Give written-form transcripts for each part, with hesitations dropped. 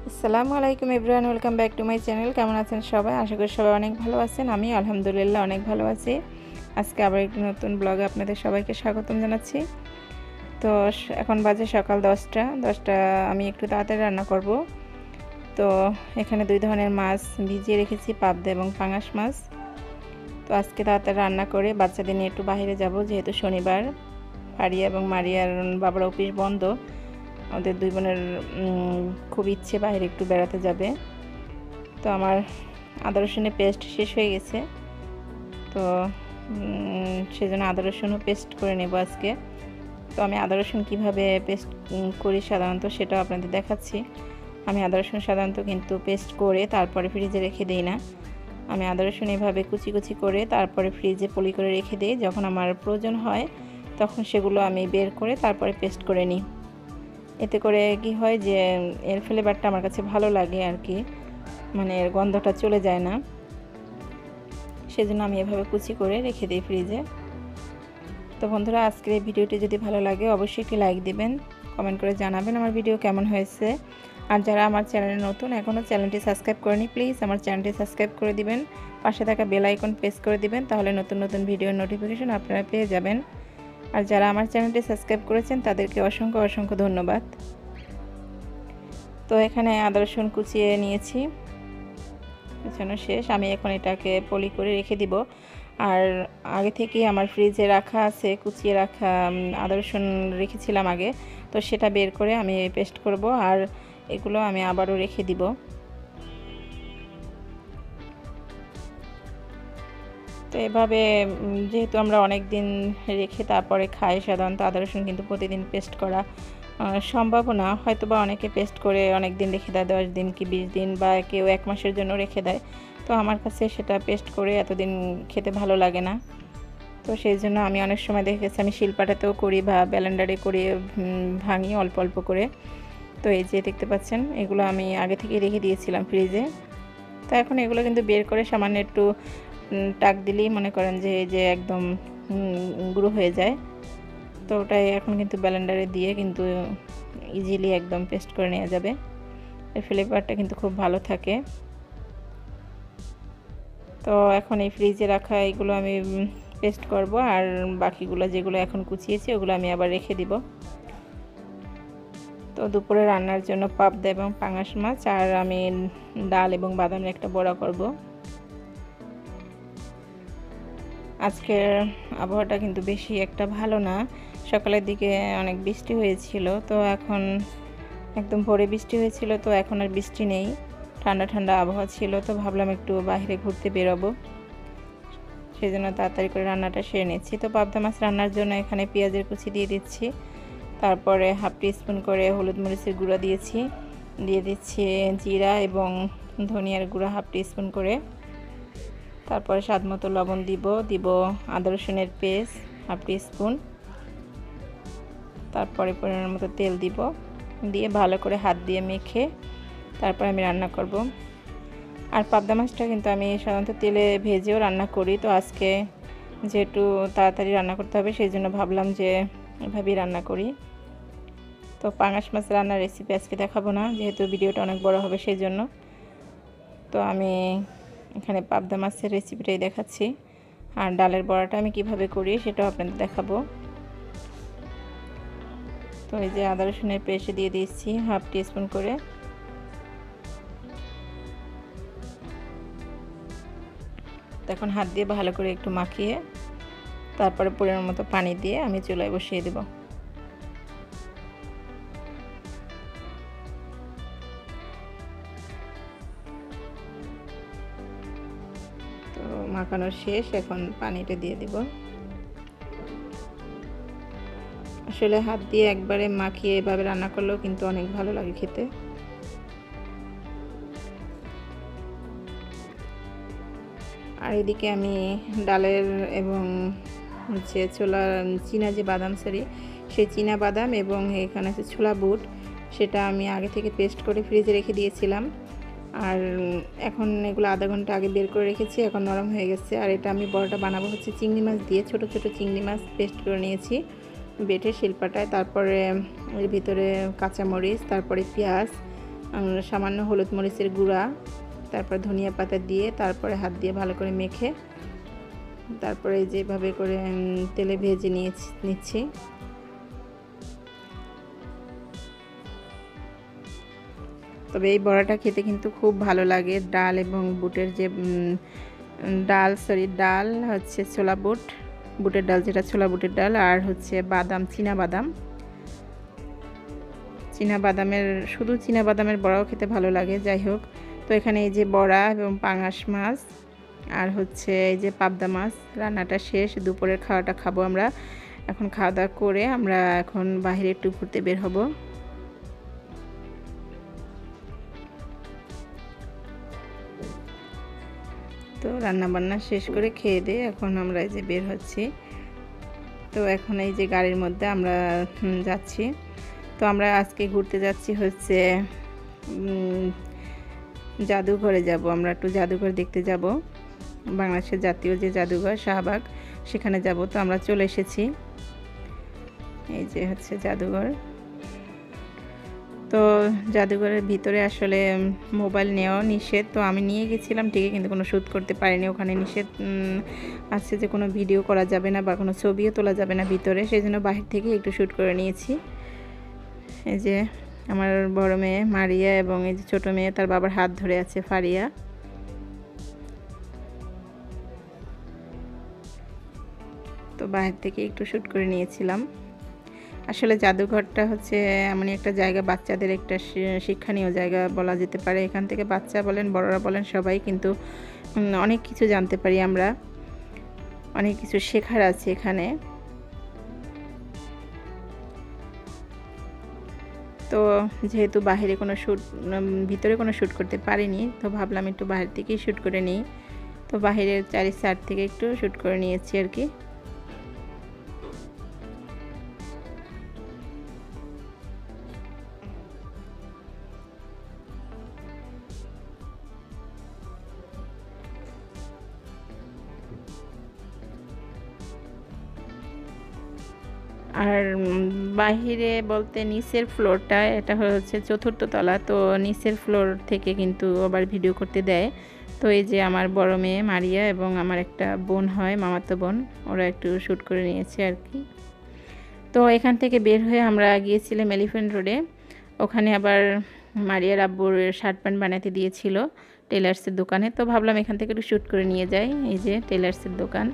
আসসালামু আলাইকুম everyone, welcome back to my channel. কেমন আছেন সবাই? আশা করি সবাই অনেক ভালো আছেন। আমি আলহামদুলিল্লাহ অনেক ভালো আছি। আজকে আবার একটি নতুন ব্লগে আপনাদের সবাইকে স্বাগতম জানাচ্ছি। তো এখন বাজে সকাল 10টা। আমি একটু তাড়াতাড়ি রান্না করব। তো এখানে দুই ধরনের মাছ ভিজিয়ে রেখেছি, পাবদা এবং পাঙাশ মাছ। তো আজকে তাড়াতাড়ি রান্না করে বাচ্চাদের নিয়ে একটু বাইরে যাব, যেহেতু শনিবার। ফারিয়া এবং মারিয়ার বাবার অফিস বন্ধ। আমাদের দুই বোনের খুব ইচ্ছে বাইরে একটু বেড়াতে যাবে। তো আমার আদা রসুনের পেস্ট শেষ হয়ে গেছে, তো সেজন্য আদা রসুনও পেস্ট করে নেব আজকে। তো আমি আদা রসুন কীভাবে পেস্ট করি সাধারণত সেটাও আপনাদের দেখাচ্ছি। আমি আদা রসুন সাধারণত কিন্তু পেস্ট করে তারপরে ফ্রিজে রেখে দিই না। আমি আদা রসুন এভাবে কুচি কুচি করে তারপরে ফ্রিজে পলি করে রেখে দিই। যখন আমার প্রয়োজন হয় তখন সেগুলো আমি বের করে তারপরে পেস্ট করে নিই। এতে করে কি হয় যে এর ফ্লেভারটা আমার কাছে ভালো লাগে আর কি, মানে এর গন্ধটা চলে যায় না। সেজন্য আমি এভাবে কুচি করে রেখে দিই ফ্রিজে। তো বন্ধুরা, আজকের এই ভিডিওটি যদি ভালো লাগে অবশ্যই একটি লাইক দিবেন, কমেন্ট করে জানাবেন আমার ভিডিও কেমন হয়েছে। আর যারা আমার চ্যানেলে নতুন, এখনও চ্যানেলটি সাবস্ক্রাইব করেনি, প্লিজ আমার চ্যানেলটি সাবস্ক্রাইব করে দিবেন, পাশে থাকা বেল আইকন প্রেস করে দিবেন, তাহলে নতুন নতুন ভিডিওর নোটিফিকেশন আপনারা পেয়ে যাবেন। আর যারা আমার চ্যানেলটি সাবস্ক্রাইব করেছেন তাদেরকে অসংখ্য অসংখ্য ধন্যবাদ। তো এখানে আদা রসুন কুচিয়ে নিয়েছি, কুচানো শেষ। আমি এখন এটাকে পলি করে রেখে দিব। আর আগে থেকেই আমার ফ্রিজে রাখা আছে কুচিয়ে রাখা আদা রসুন, রেখেছিলাম আগে, তো সেটা বের করে আমি পেস্ট করব। আর এগুলো আমি আবারও রেখে দিব। তো এভাবে যেহেতু আমরা অনেক দিন রেখে তারপরে খাই, সাধারণত আদা রসুন কিন্তু প্রতিদিন পেস্ট করা সম্ভব না। হয়তো বা অনেকে পেস্ট করে অনেক দিন রেখে দেয়, 10 দিন কি 20 দিন, বা কেউ 1 মাসের জন্য রেখে দেয়। তো আমার কাছে সেটা পেস্ট করে এতদিন খেতে ভালো লাগে না। তো সেই জন্য আমি অনেক সময় দেখেছি আমি শিলপাটাতেও করি বা ব্লেন্ডারে করে ভাঙি অল্প অল্প করে। তো এই যে দেখতে পাচ্ছেন, এগুলো আমি আগে থেকে রেখে দিয়েছিলাম ফ্রিজে। তো এখন এগুলো কিন্তু বের করে সামান্য একটু টাক দিলেই মনে করেন যে এই যে একদম গুঁড়ো হয়ে যায়। তো ওটাই এখন কিন্তু ব্লেন্ডারে দিয়ে কিন্তু ইজিলি একদম পেস্ট করে নেওয়া যাবে। এর ফ্লেভারটা কিন্তু খুব ভালো থাকে। তো এখন এই ফ্রিজে রাখা এগুলো আমি পেস্ট করব, আর বাকিগুলো যেগুলো এখন কুচিয়েছি ওগুলো আমি আবার রেখে দিব। তো দুপুরে রান্নার জন্য পাবদা এবং পাঙাশ মাছ, আর আমি ডাল এবং বাদামের একটা বড়া করব। আজকের আবহাওয়াটা কিন্তু বেশি একটা ভালো না। সকালের দিকে অনেক বৃষ্টি হয়েছিল, তো এখন একদম ভোরে বৃষ্টি হয়েছিল, তো এখন আর বৃষ্টি নেই, ঠান্ডা ঠান্ডা আবহাওয়া ছিল। তো ভাবলাম একটু বাইরে ঘুরতে বেরোবো, সেই জন্য তাড়াতাড়ি করে রান্নাটা সেরে নিচ্ছি। তো পাবদা মাছ রান্নার জন্য এখানে পেঁয়াজের কুচি দিয়ে দিচ্ছি, তারপরে হাফ টিস্পুন করে হলুদ মরিচের গুঁড়া দিয়েছি, দিয়ে দিচ্ছি জিরা এবং ধনিয়ার গুঁড়া হাফ টিস্পুন করে, তারপরে স্বাদ মতো লবণ দিব আদা রসুনের পেস্ট হাফ টিস্পুন, তারপরে পরিমাণ মতো তেল দিয়ে ভালো করে হাত দিয়ে মেখে তারপর আমি রান্না করব। আর পাবদা মাছটা কিন্তু আমি সাধারণত তেলে ভেজেও রান্না করি। তো আজকে যেহেতু তাড়াতাড়ি রান্না করতে হবে, সেই জন্য ভাবলাম যে এভাবেই রান্না করি। তো পাঙাশ মাছ রান্নার রেসিপি আজকে দেখাবো না, যেহেতু ভিডিওটা অনেক বড় হবে সেই জন্য। তো আমি এখানে পাবদা মাছের রেসিপিটাই দেখাচ্ছি, আর ডালের বড়াটা আমি কিভাবে করি সেটাও আপনাদের দেখাবো। তো এই যে আদা রসুনের পেস্ট দিয়ে দিচ্ছি হাফ টিস্পুন করে, তখন হাত দিয়ে ভালো করে একটু মাখিয়ে তারপরে পরিমাণ মতো পানি দিয়ে আমি চুলায় বসিয়ে দেব। তো মাখানো শেষ, এখন পানিটা দিয়ে দিব। আসলে হাত দিয়ে একবারে মাখিয়ে এভাবে রান্না করলেও কিন্তু অনেক ভালো লাগে খেতে। আর এদিকে আমি ডালের এবং হচ্ছে চীনা যে বাদাম সেই চীনা বাদাম এবং এখানে আছে ছোলা বুট, সেটা আমি আগে থেকে পেস্ট করে ফ্রিজে রেখে দিয়েছিলাম। আর এখন এগুলো আধা ঘন্টা আগে বের করে রেখেছি, এখন নরম হয়ে গেছে। আর এটা আমি বড়াটা বানাবো হচ্ছে চিংড়ি মাছ দিয়ে, ছোট ছোট চিংড়ি মাছ পেস্ট করে নিয়েছি বেটে শিলপাটায়, তারপরে এর ভিতরে কাঁচামরিচ, তারপরে পেঁয়াজ, সামান্য হলুদ মরিচের গুঁড়া, তারপর ধনিয়া পাতা দিয়ে তারপরে হাত দিয়ে ভালো করে মেখে তারপরে যেভাবে করে তেলে ভেজে নিচ্ছি। তবে এই বড়াটা খেতে কিন্তু খুব ভালো লাগে। ডাল এবং বুটের যে ডাল হচ্ছে ছোলা বুটের ডাল, যেটা ছোলা বুটের ডাল, আর হচ্ছে বাদাম, বাদামের শুধু বাদামের বড়াও খেতে ভালো লাগে। যাই হোক, তো এখানে এই যে বড়া এবং পাঙাশ মাছ আর হচ্ছে এই যে পাবদা মাছ, রান্নাটা শেষ। দুপুরের খাওয়াটা খাবো আমরা এখন। খাওয়া দাওয়া করে আমরা এখন বাইরে একটু ঘুরতে বের হব। তো রান্না বান্না শেষ করে খেয়ে দিয়ে এখন আমরা এই যে বের হচ্ছি। তো এখন এই যে গাড়ির মধ্যে আমরা যাচ্ছি। তো আমরা আজকে ঘুরতে যাচ্ছি হচ্ছে জাদুঘরে যাব। আমরা একটু জাদুঘর দেখতে যাব, বাংলাদেশের জাতীয় যে জাদুঘর শাহবাগ, সেখানে যাব। তো আমরা চলে এসেছি, এই যে হচ্ছে জাদুঘর। তো জাদুঘরের ভিতরে আসলে মোবাইল নেওয়া নিষেধ। তো আমি নিয়ে গেছিলাম ঠিকই, কিন্তু কোনো শ্যুট করতে পারিনি। ওখানে নিষেধ আছে যে কোনো ভিডিও করা যাবে না বা কোনো ছবিও তোলা যাবে না ভিতরে, সেই জন্য বাহির থেকে একটু শ্যুট করে নিয়েছি। এই যে আমার বড় মেয়ে মারিয়া এবং এই যে ছোটো মেয়ে তার বাবার হাত ধরে আছে ফারিয়া। তো বাহির থেকে একটু শ্যুট করে নিয়েছিলাম। আসলে জাদুঘরটা হচ্ছে এমনই একটা জায়গা, বাচ্চাদের একটা শিক্ষণীয় জায়গা বলা যেতে পারে। এখান থেকে বাচ্চা বলেন বড়রা বলেন সবাই কিন্তু অনেক কিছু জানতে পারি আমরা, অনেক কিছু শেখার আছে এখানে। তো যেহেতু বাহিরে কোনো ভিতরে কোনো শ্যুট করতে পারিনি, তো ভাবলাম একটু বাহির থেকেই শ্যুট করে নিই। তো বাহিরের চারি সাইড থেকে একটু শ্যুট করে নিয়েছি আর কি। আর বাহিরে বলতে নিচের ফ্লোরটা, এটা হচ্ছে 4র্থ তলা। তো নিচের ফ্লোর থেকে কিন্তু আবার ভিডিও করতে দেয়। তো এই যে আমার বড় মেয়ে মারিয়া এবং আমার একটা বোন হয়, মামাতো বোন, ওরা একটু শ্যুট করে নিয়েছে আর কি। তো এখান থেকে বের হয়ে আমরা গিয়েছিলাম এলিফ্যান্ট রোডে। ওখানে আবার মারিয়ার আব্বুর শার্ট প্যান্ট বানাতে দিয়েছিল টেলার্সের দোকানে। তো ভাবলাম এখান থেকে একটু শ্যুট করে নিয়ে যাই। এই যে টেলার্সের দোকান।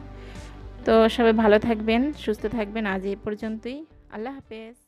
তো সবাই ভালো থাকবেন, সুস্থ থাকবেন। আজ এই পর্যন্তই। আল্লাহ হাফেজ।